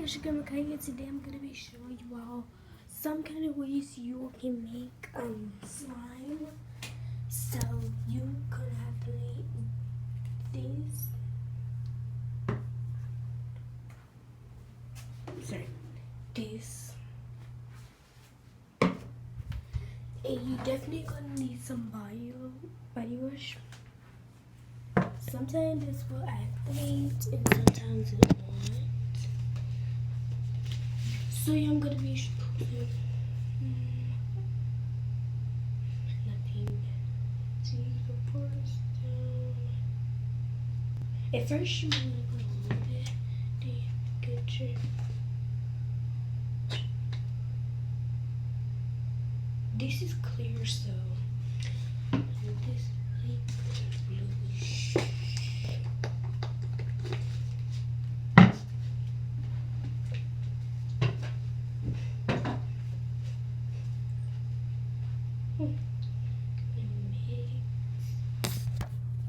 it's your girl Makaya. Today I'm gonna be showing you all some kind of ways you can make slime. So you could have this. Sorry, this. And you definitely gonna need some body wash. Sometimes this will activate and sometimes it won't. So yeah, I'm gonna be putting nothing. See the pores down. At first you want to go a little bit deep, get your. This is clear, so this like bluish.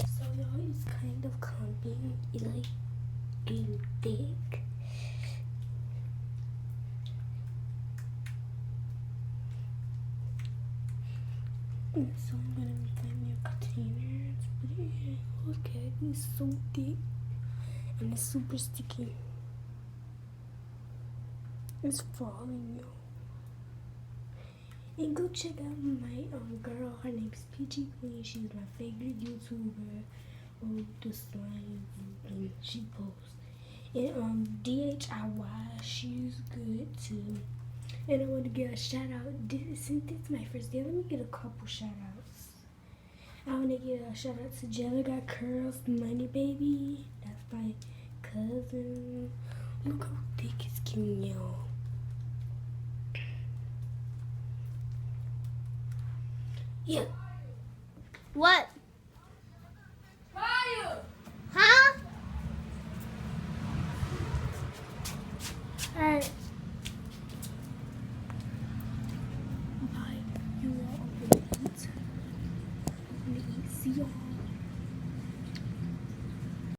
So y'all, it's kind of clumping. It's like getting thick. And so I'm gonna make my new containers. But yeah, look at it, it's so thick and it's super sticky. It's falling, yo. And go check out my girl. Her name's Peachy Queen. She's my favorite YouTuber. The slime and she posts. And DHIY, she's good too. And I want to give a shout out. Since it's my first day, let me get a couple shout outs. I want to give a shout out to Jella Got Curls, Money Baby. That's my cousin. Look how thick his skin, y'all. Yeah. What?